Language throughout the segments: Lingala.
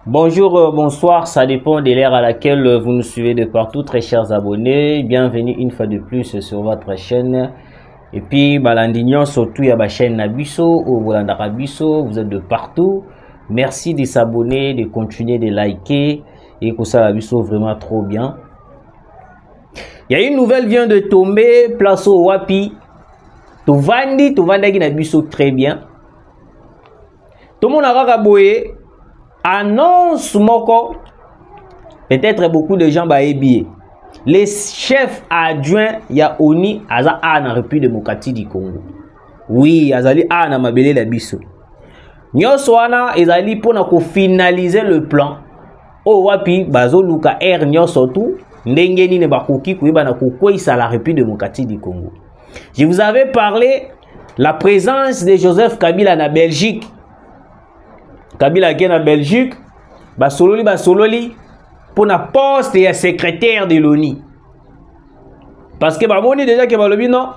Bonjour, bonsoir, ça dépend de l'ère à laquelle vous nous suivez de partout, très chers abonnés. Bienvenue une fois de plus sur votre chaîne. Et puis, Balandignon, surtout, il y a ma chaîne Nabiso, ou Bolandarabiso, vous êtes de partout. Merci de s'abonner, de continuer de liker. Et que ça, Nabiso, vraiment trop bien. Il y a une nouvelle vient de tomber, place au Wapi. Tovandi Nabiso très bien. Tout le monde a raboyé. Annonce moko, peut-être beaucoup de gens va ébier. Les chefs adjoints ya Oni aza na République démocratique du Congo. Oui, azali na mabele la biso. Nyonso wana ezali pona ko finaliser le plan. O wapi bazo luka nyonso tu ndenge nini bakoki koyeba na kokwisa la République démocratique du Congo. Je vous avais parlé la présence de Joseph Kabila na Belgique. Kabila qui est en Belgique, basololi pour na poste et secrétaire de l'ONU. Parce que on déjà que balobi non,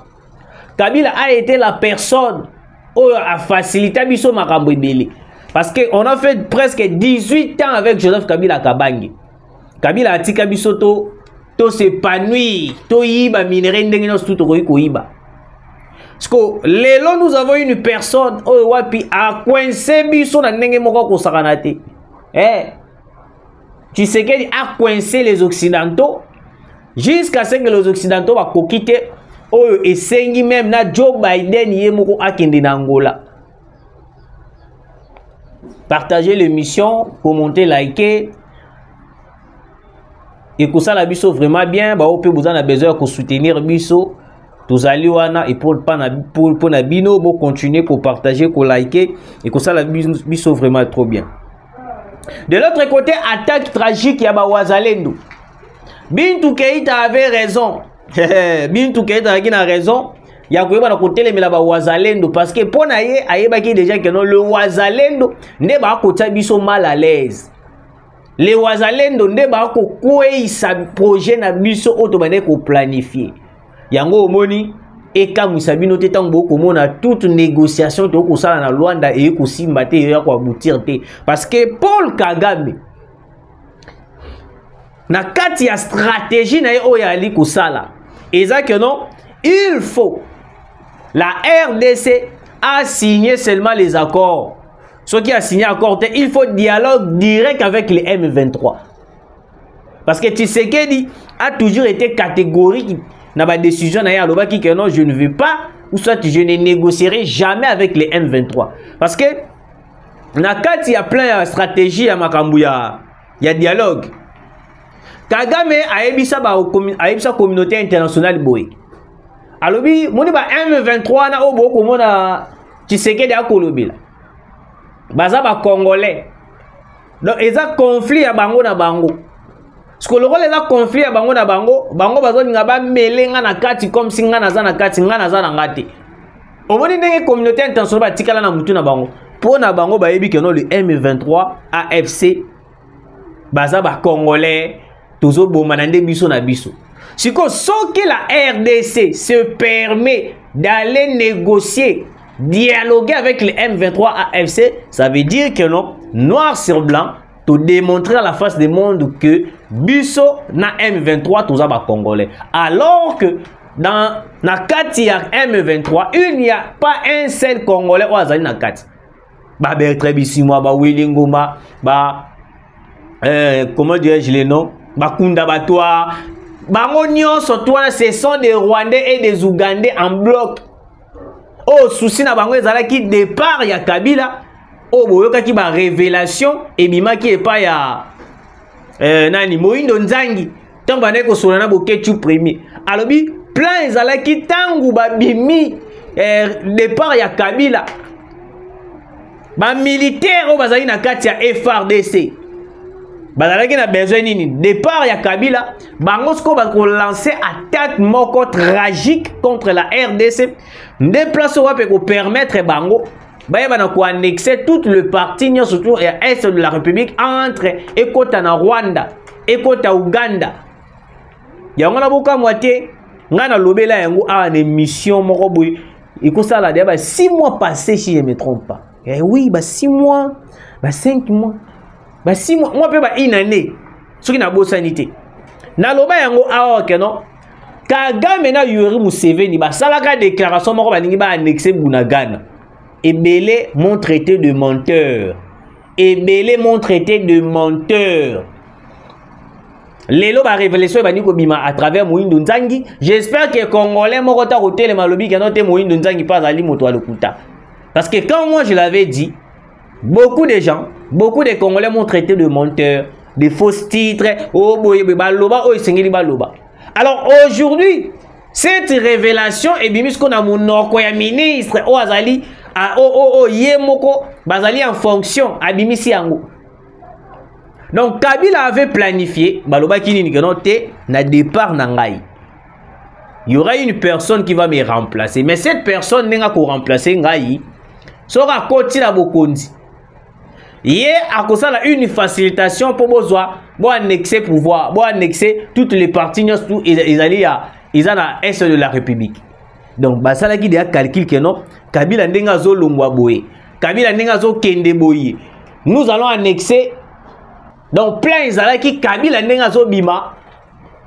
Kabila a été la personne qui a facilité biso makambo ebele. Parce que on a fait presque 18 ans avec Joseph Kabila Kabangi. Kabila a tika biso to s'épanouir, to yiba minerai ndenge no tout ko yiba. Parce que lelo nous avons une personne oh wapi a coincé biso na ndenge moko ko sakanate. Tu sais qu'il a coincé les occidentaux jusqu'à ce que les occidentaux va quitter oh et sengi même na Joe Biden yé moko akende na Angola. Partagez l'émission, commentez, likez. Et que ça la biso vraiment bien, bah on peut vous en a besoin de soutenir biso. Tous allez wana et pour nabino pour continuer pour partager pour liker et que ça la biso vraiment trop bien. De l'autre côté, attaque tragique ya ba Wazalendo. Bintou Keïta avait raison. Bintou Keïta a raison. Ya koyeba na côté mais la ba Wazalendo parce que pour naye ayeba ki déjà que non le Wazalendo ne ba ko biso mal à l'aise. Les Wazalendo ne ba ko sa projet na biso automane ko planifier. Yango omoni eka musabino te tango komona toute négociation to ko sala na Luanda et ko simba te ya ko aboutir te parce que Paul Kagame na kati ya stratégie na o ya ali ko sala eza que non il faut la RDC a signé seulement les accords. Ce qui a signé accord il faut dialogue direct avec les M23 parce que Tshisekedi a toujours été catégorique dans ma décision que non, je ne veux pas ou soit je ne négocierai jamais avec les M23 parce que quand il y a plein de stratégies à Makambuya il y a dialogue. Kagame a ebisa communauté internationale boy alobi moni ba M23 na obo ko mona Tshisekedi a kolobela baza ba congolais donc eza conflit ya bango na bango. Ce que le rôle est là conflit à bango na bango bazo nga ba melenga na kati comme si nga naza na kati nga naza na ngati. Omoni ndenge communauté internationale ba tikala na mutu na bango. Po na bango ba yebi que non le M23 AFC baza ba congolais tozo bomana nde biso na biso. Siko soki la RDC se permet d'aller négocier, dialoguer avec le M23 AFC, ça veut dire que non, noir sur blanc pour démontrer à la face du monde que biso na M23 tous ba congolais alors que dans na kati ya M23 il n'y a pas un seul congolais ou azali na kati ba Bertrand Bisimwa ba Wilingoma ba comment dirais-je les noms ba Kunda Batwa bango nyonso toi ce sont des Rwandais et des Ougandais en bloc. Oh souci na bango ezalaki départ ya Kabila. Oh boyoka ki ba révélation et bima ki epa ya nani Moindo Nzangi tango bane ko solana boketu premier alobi plan ezalaki tangu ba bimi départ ya Kabila ba militaire o bazali na kati ya FRDC bazalaki na besoin nini départ ya Kabila bango sko ba ko lancer attaque moko tragique contre la RDC déplacer wape ko permettre bango Bayaba ko annexer tout le parti surtout est de la République entre Ekota na Rwanda, Ekota Uganda. Yango na boka moitié ngana lobela yango a une mission moko boy. Iko sala de 6 mois passés si je me trompe pas. Eh oui, 6 mois, 5 mois. Ba 6 mois, moi pe ba une année. Ce qui n'a beau sanité. Na loba yango awa keno. Kagame na Yoweri Museveni ba salaka déclaration moko ba ningi ba annexer Bunagana. Ebele mon traité de menteur. Ebele mon traité de menteur. Lelo ba révélation ba niko bima à travers Moïndo Nzangi. J'espère que Congolais moko ta hôtel malobi keno te Moïndo Nzangi pas ali moto à lokuta. Parce que quand moi je l'avais dit, beaucoup de gens, beaucoup de Congolais m'ont traité de menteur, de fausses titres. Oh boy baloba, oh sengeli baloba. Alors aujourd'hui, cette révélation est bimis qu'on a mon nokoya ministre oh azali yemoko bazali en fonction abimisi yango. Donc Kabila avait planifié baloba kinini kenote na départ na ngai. Il y aura une personne qui va me remplacer, mais cette personne n'est ko remplacer ngai. Sera côté la bokondi. Hier, à cause de une facilitation pour besoin, bon annexer pouvoir, bon annexer toutes les parties, ils allaient à l'est de la République. Donc, bah ça là qui déjà calcul que non, Kabila ndenga zo longwa boye, Kabila ndenga zo kende boye. Nous allons annexer. Donc plein ils allaient qui Kabila ndenga zo bima.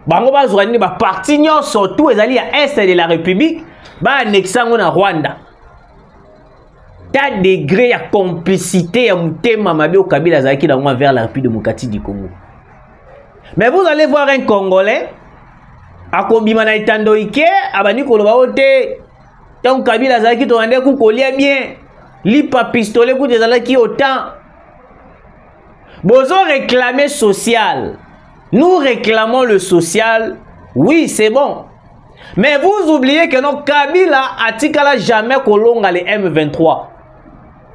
Bango ba zouani ba partie surtout ils allaient à est de la République, bah annexer en Rwanda. T'as degré de complicité à Moutema Mabé au Kabila Zaki vers la République démocratique du Congo. Mais vous allez voir un Congolais à Kombimana Itandoike, à Bani Kolobaote, tant Kabila Zaki to ande ku kolia bien, li pa pistolet ku des qui autant. Bozo réclamer social. Nous réclamons le social. Oui, c'est bon. Mais vous oubliez que notre Kabila a tikala jamais kolonga les M23.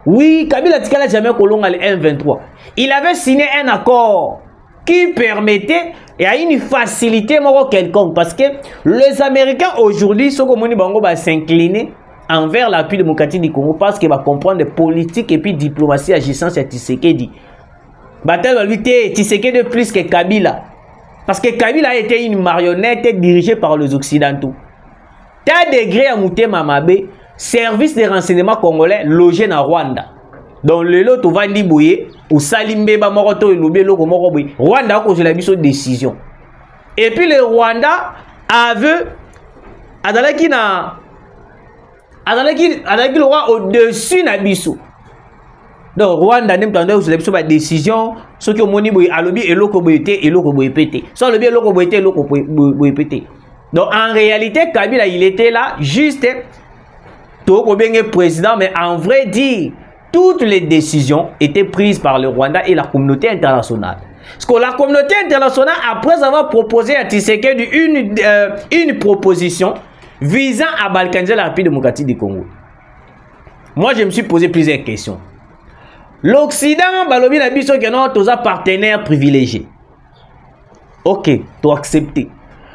Oui, Kabila Tikala jamais kolonga le M23. Il avait signé un accord qui permettait et a une facilité quelconque parce que les Américains aujourd'hui sont comme bango va s'incliner envers l'appui démocratique du Congo parce qu'ils va comprendre les politiques et puis diplomatie agissant sur Tshisekedi. Bataille lui Tshisekedi plus que Kabila parce que Kabila a été une marionnette dirigée par les Occidentaux. T'as degré à Moutema Mabé. Service de renseignement congolais logé dans Rwanda. Donc le lot va libouyer ou salimbe ba moroto elobé loko moko boy. Rwanda a causé la décision. Et puis le Rwanda avait adalaki le roi au-dessus na biso. Donc Rwanda n'aime pas la décision ce qui moni boy alobi eloko boyete eloko boyepete. So alobi eloko boyete eloko boyepete. Donc en réalité Kabila il était là juste président, mais en vrai dire, toutes les décisions étaient prises par le Rwanda et la communauté internationale. Parce que la communauté internationale, après avoir proposé à Tshisekedi une proposition visant à balkaniser la République démocratique du Congo, moi je me suis posé plusieurs questions. L'Occident, balobi na biso que non, tous partenaires privilégiés. Ok, tu acceptes.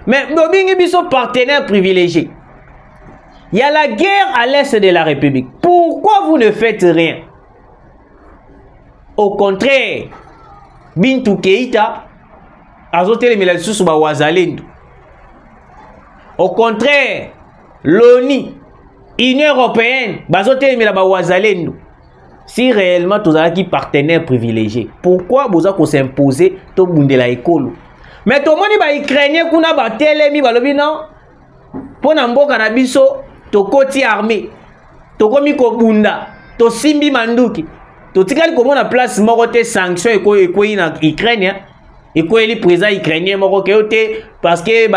Mais balobi biso partenaires privilégiés. Il y a la guerre à l'est de la République. Pourquoi vous ne faites rien? Au contraire, Bintou Keïta a zoté les sous Wazalendo. Au contraire, l'ONU, Union européenne, a zoté les Wazalendo. Si réellement tous les partenaires privilégiés, pourquoi vous avez s'imposer tout le monde de la école? Mais tout le monde va Ukrainien qu'on a battu les mi non? Pour n'amboka na biso to koti armée to komi ko bunda to simbi manduki to tikali ko mona place moko te sanction eko ina Ukraine eko eli président ukrainien moko ke ote parce que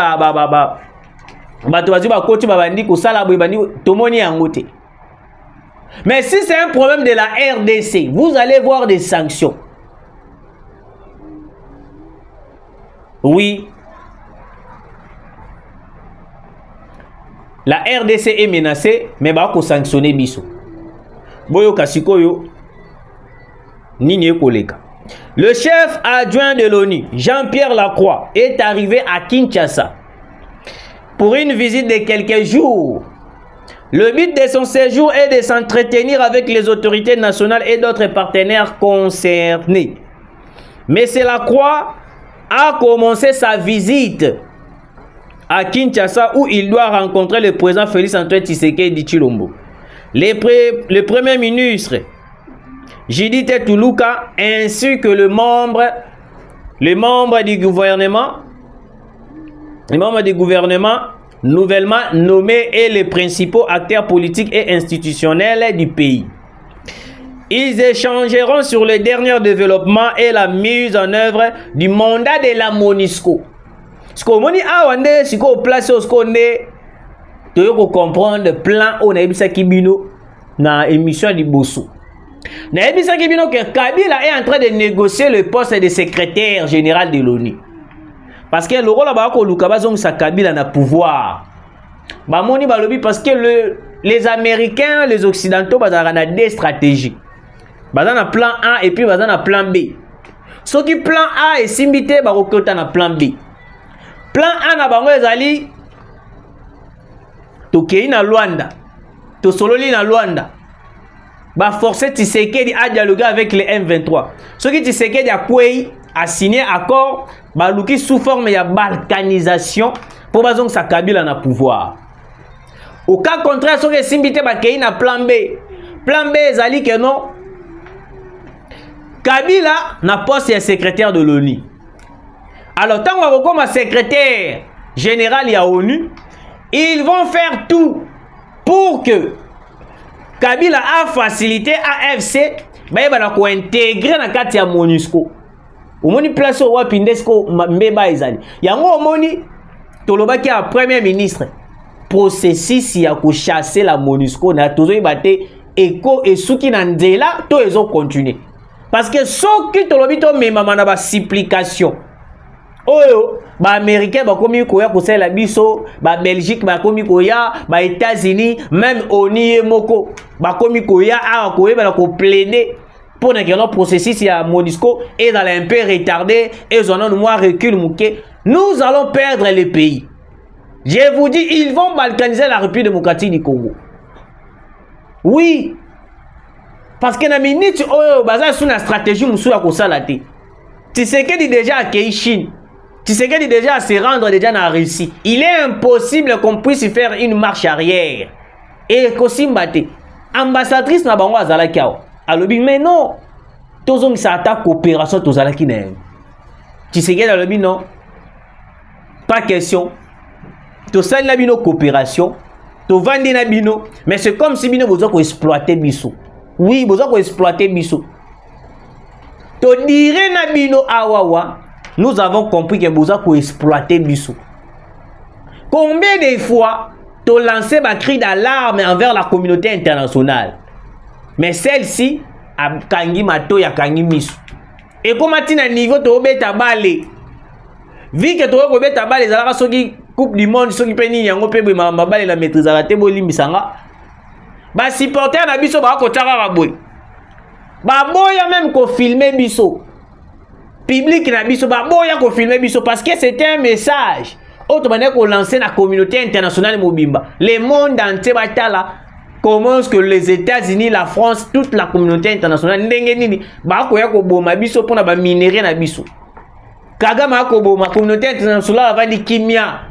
to bazi ba koti ba bandi ko sala boy bandi to moni yango te. Mais si c'est un problème de la RDC, vous allez voir des sanctions. Oui. La RDC est menacée, mais il faut sanctionner biso. Boyo kasikoyo nini koleka. Le chef adjoint de l'ONU, Jean-Pierre Lacroix, est arrivé à Kinshasa pour une visite de quelques jours. Le but de son séjour est de s'entretenir avec les autorités nationales et d'autres partenaires concernés. Mais c'est Lacroix a commencé sa visite à Kinshasa où il doit rencontrer le président Félix Antoine Tshisekedi Tshilombo. Le premier ministre Judith Tuluka, ainsi que les membres du gouvernement nouvellement nommés et les principaux acteurs politiques et institutionnels du pays. Ils échangeront sur le dernier développement et la mise en œuvre du mandat de la MONUSCO. Ce qu'on dit, c'est qu'on place ce qu'on est, tu dois comprendre le plan on a eu ça qui bino dans l'émission du Bosso. On a eu ça qui bino que Kabila est en train de négocier le poste de secrétaire général de l'ONU. Parce que le rôle là-bas, Kabila n'a pouvoir. Parce que les Américains, les Occidentaux, ils ont des stratégies. Ils ont un plan A et puis ils ont un plan B. Ce qui plan A est simité, ils ont un plan B. Plan A, ils ont Tokei na Luanda, to sololi na Luanda, ba forcer Tshisekedi à dialoguer avec les M23. Ce qui Tshisekedi a signé accord, ba luki sous forme de balkanisation pour bazong sa Kabila na pouvoir. Au cas contraire, ce qui simbité ba kei na plan B. Plan B ezali que non. Kabila na poste de secrétaire de l'ONU. Alors tant qu'on va comme secrétaire général ya ONU, ils vont faire tout pour que Kabila a facilité AFC pour intégrer dans la MONUSCO. Au moni place au Wapindesco Mbeba Ezali. Yango au moni Toloba qui est premier ministre. Processus ya ko chasser la MONUSCO na toujours baté écho et souki nandela to ezo continuer. Parce que ce qui Tolobi to mema na ba supplication. Oyo ba américain ba komi koya ko sala biso, ba Belgique ba komi koya, ba États-Unis, même ONU moko ba komi koya a koye ba ko plaider pour que notre processus ya MONUSCO est dans un peu retardé et ils ont un mois recul mouké. Nous allons perdre le pays. Je vous dis, ils vont balkaniser la République démocratique du Congo. Oui. Parce que na minute oyo baza sous la stratégie musu ya ko sala te. Tshisekedi déjà accueilli Chine. Tshisekedi déjà à se rendre déjà dans la Russie. Il est impossible qu'on puisse faire une marche arrière. Et Kosimbate, ambassadrice na bango azalaki awa. Alobi mais non. Tozong sa attaque coopération tozalaki na. Tshisekedi alobi non. Pas question. Tosali na bino coopération. To vandi na bino, mais c'est comme si bino besoin ko exploiter biso. Oui, besoin ko exploiter biso. To dire na bino awawa. Nous avons compris que besoin ko exploiter biso. Combien de fois tu lancé ma cri d'alarme envers la communauté internationale? Mais celle-ci a kangi mato ya kangi miso. Et comment tu na niveau to beta balé? Vu que tu ko beta balé zalaka soki coupe du monde soki peni yango pe ma balé la maîtrise la te bolimbisanga. Ba supporter na biso ba ko tara boy. Ba boya même ko filmer biso. Public na biso ba boya ko filmer biso parce que c'était un message. Autre manière qu'on lancer la communauté internationale mobimba. Le monde entier batala comment est-ce que les États-Unis, la France, toute la communauté internationale ndenge nini ba ko ya ko boma biso pona ba minerai na biso. Kagama ko boma communauté internationale va di kimia.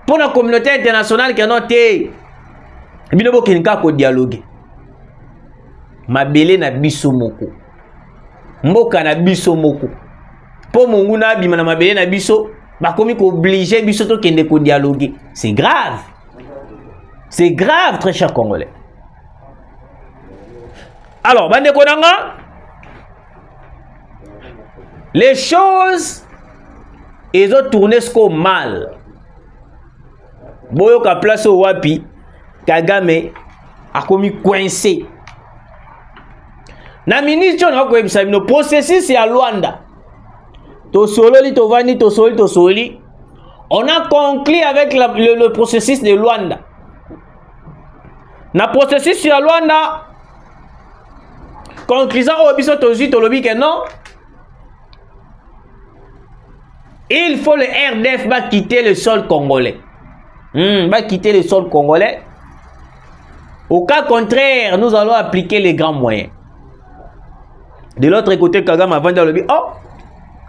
Pour la communauté internationale qui non te bino bo kinka ko dialogue. Mabele na biso moko. Mboka na biso moko. Pour mon guna bima na mabele na biso ba komi ko obliger biso to kende ko dialoguer. C'est grave. C'est grave, très chers Congolais. Alors, bande konanga, les choses ils ont tourné ce mal. Boyo ka place au wapi Kagame a komi coincé. Na ministre on ko ebisa no processus ya Luanda. To sololi to vani to soli. On a conclu avec le processus de Luanda. Na processus ya Luanda conclusion au biso tozi to lobi que non. Il faut le RDF va quitter le sol congolais. Va quitter le sol congolais. Au cas contraire, nous allons appliquer les grands moyens. De l'autre côté, Kagame a vendu le but. Oh,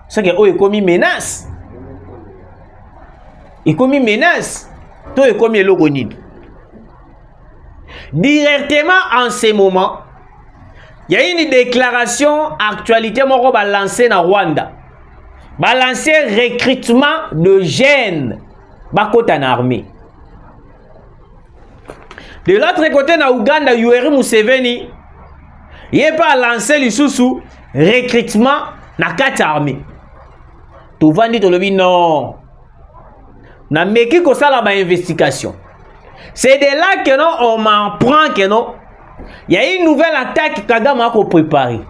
c'est que il commis menace. Il commis menace. Tout est commis l'ogonide. Directement en ce moment, il y a une déclaration actualité moko balancé na Rwanda. Balancé recrutement de jeunes bakota na armée. De l'autre côté na Uganda, Yoweri Museveni il est pas lancé le sous recrutement na kati armée. Tu vas dire le non. Na meki ko sala ba investigation. C'est de là que non on m'apprend que non. Il y a une nouvelle attaque Kagame a préparée.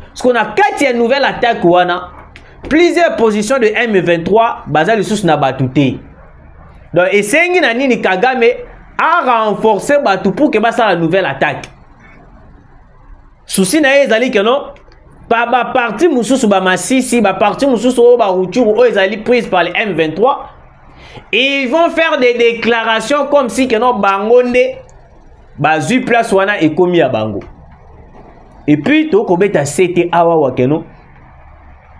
Parce qu'on a 4 nouvelles attaques wana. Plusieurs positions de M23 basées le sous na batouté. Donc esengi na nini Kagame a renforcé batou pour que basa la nouvelle attaque. Souci na ezali que non ba parti mususu ba masisi ba parti mususu o ba ruturu o ezali prise par les M23. Et ils vont faire des déclarations comme si que non bangonde bazu place wana et commis à bango. Et puis to kobeta CT awa wa que non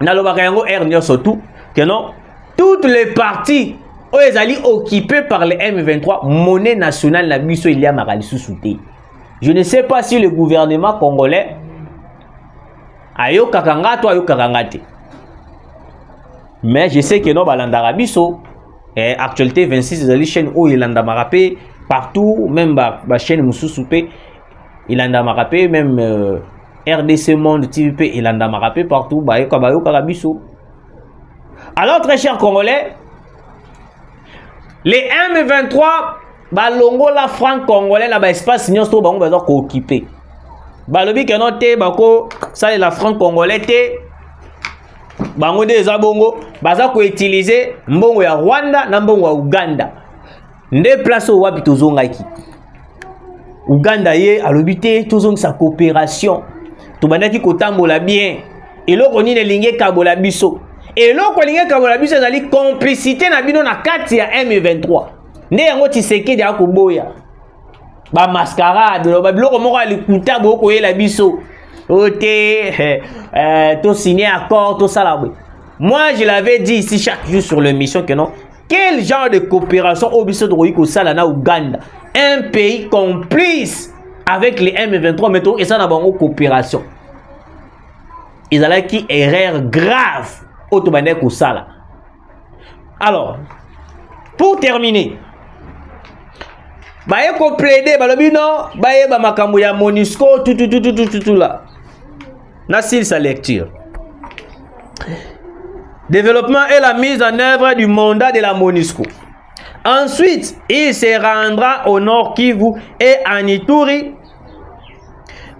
na lo bakayango ernio surtout que non toutes les parties o ezali occupées par les M23 monnaie nationale na biso il y a makali sous-souté. Je ne sais pas si le gouvernement congolais ayo kakangate ou ayo kakangate. Mais je sais que non balandara biso et actualité 26 ezali chaîne où il anda marapé partout même ba chaîne mususupe il anda marapé même RDC Monde TVP il anda marapé partout ba yo karabiso. Alors très chers Congolais, les M23 balongo la franc congolais la ba espace nyonso bango baza ko occuper. Balobi que non te bako ça la franc congolais te bango de zabongo baza ko utiliser mbongo ya Rwanda na mbongo ya Uganda. Nde place o wapi tozongaki. Uganda ye alobi te tozong sa coopération. To bandaki ko tambola bien. Eloko ni nelinge kabola biso. Eloko linge kabola biso ezali complicité na bino na kati ya M23. Nde yango Tshisekedi akoboya. Ba mascarade ba biloko moko alikuta boko yela biso. Ote to signé accord to salabwe. Moi je l'avais dit ici chaque jour sur l'émission que non. Quel genre de coopération au biso de Roiko Salana Uganda, un pays complice avec les M23 métaux et ça n'a pas de coopération. Ils ont qui erreur grave au Tobanek au Sala. Alors, pour terminer, baye ko plaider balobi non baye ba makambo ya MONUSCO tout là. Nasil sa lecture. Développement et la mise en œuvre du mandat de la MONUSCO. Ensuite, il se rendra au Nord Kivu et en Ituri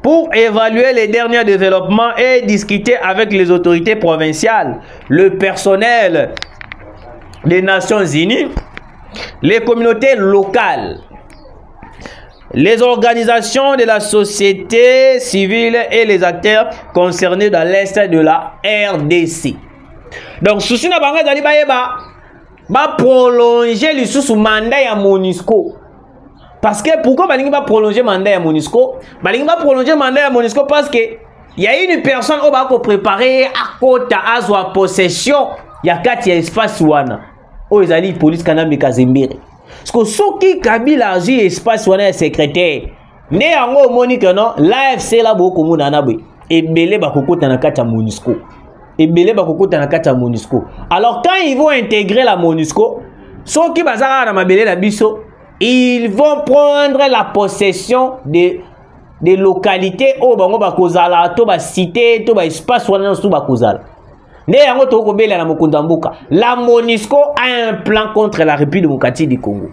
pour évaluer les derniers développements et discuter avec les autorités provinciales, le personnel des Nations Unies, les communautés locales, les organisations de la société civile et les acteurs concernés dans l'Est de la RDC. Donc, souci na banga zali ba prolonger le sous mandat ya MONUSCO. Parce que pourquoi balingi ba prolonger mandat ya MONUSCO? Balingi ba prolonger mandat ya MONUSCO parce que il y a une personne au ba ko préparer à kota azwa possession ya kati ya espace wana. O ezali police kanambe kazembere. Parce que soki Kabila azu espace wana ya secrétaire. Ne yango moni que non, l'AFC la boko mona na bwe. Ebele ba kokota na kati ya MONUSCO. Et belé bakokota na kati ya MONUSCO. Alors quand ils vont intégrer la MONUSCO, ceux qui bazara na mabele na biso, ils vont prendre la possession des localités au bango bakozala, to ba cité, to ba espace wana to bakozala. Ne yango to ko bela na mokonda mboka. La MONUSCO a un plan contre la République démocratique du Congo.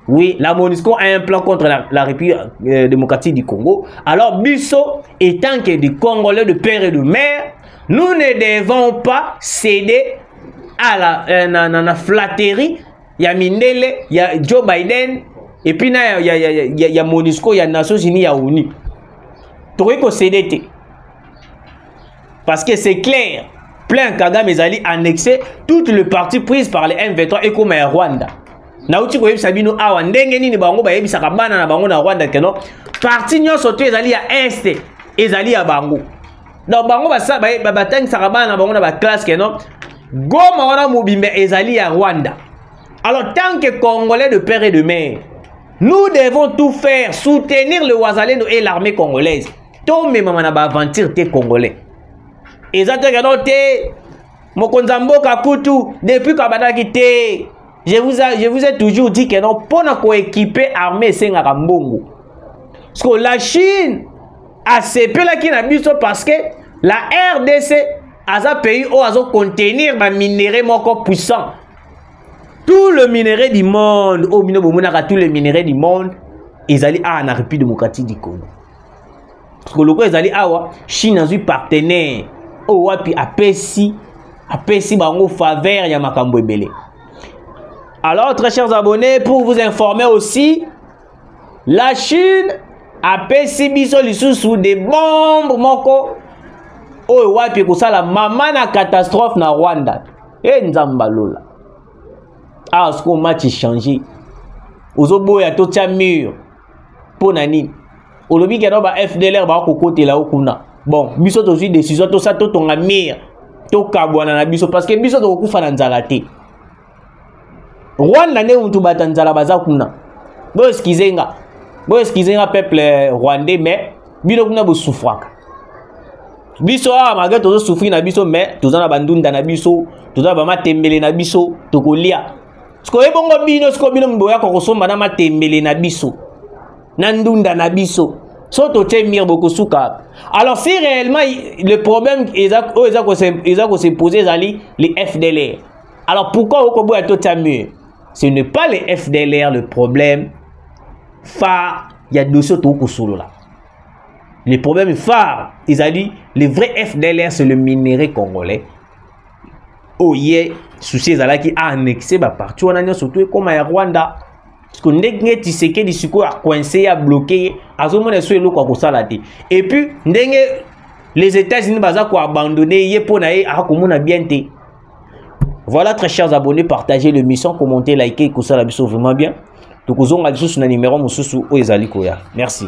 Oui, la MONUSCO a un plan contre la République démocratique du Congo. Alors biso étant que des Congolais de père et de mère, nous ne devons pas céder à la flatterie. Il y a Mindele, il y a Joe Biden, et puis il y a MONUSCO, il y a Nations Unies, il y a ONU. Tu dois céder. Parce que c'est clair, plein Kagame ezali annexé toutes les parties prises par les M23 et comme Rwanda. Nauti ko yebisa bino awa ndenge nini bango ba yebisa kabana na bango na Rwanda keno parti nyonso to ezali ya est ezali ya bango. Donc bango ba batang sakabana na bango na ba classe keno goma wana mobimbe ezali ya Rwanda. Alors tant que Congolais de père et de mère, nous devons tout faire soutenir le Wazalendo et l'armée congolaise. to memama na ba aventure te congolais ezate que non te mokonza mboka kutu depuis kabadaki te. Je vous ai toujours dit que non pour na équiper armée sengaka mbongo. Parce que la Chine a sepela ki na biso parce que la RDC a un pays où a contenir ma minerai moko puissant. Tout le minerai du monde, au bino bomonaka tous les minéraux du monde, ils allaient à la République démocratique du Congo. Parce que le coup ils allaient à Chine a eu partenaire au wapi apesi bango faveur ya makambo ebele. Alors très chers abonnés, pour vous informer aussi, la Chine a pesi biso lisusu des bombes moko o wapi ko sala mama na catastrophe na Rwanda. E nzamba lola. Ah, ce qu'on match changé. Ozoboya to tia mur. Pour nani. Olobi ke no ba FDLR ba ko côté là okuna. Bon, biso to décision to sa to tonga mur. To kabwana na biso parce que biso to kufa na nzala te. Rwanda ne untu batanzala baza kuna. Bo excusenga peuple rwandais mais bino kuna bo souffraka. Biso a maga to souffrir na biso mais tozana bandunda na biso, tozana ba matembele na biso, tokolia. Sko ebongo bino sko bino mboya ko kosomba na matembele na biso. Na ndunda na biso. So to temir boko suka. Alors si réellement le problème ils se poser les FDLR. Alors pourquoi au Kobo to tamir? Ce n'est pas les FDLR le problème phare, il y a deux autres au solo là. Le problème phare, ils ont dit, les vrais FDLR c'est le minerai congolais. Oh yeah, souci là qui a annexé bah partout on a surtout comme à Rwanda. Parce que ndenge tiseke di siko a coincé a bloqué a zo mona so elo kwa sala te. Et puis ndenge les États-Unis baza ko abandonner yé pona a komona bien te. Voilà très chers abonnés, partagez l'émission, commentez, likez, que ça la biso vraiment bien. Donc, vous avez un numéro, merci.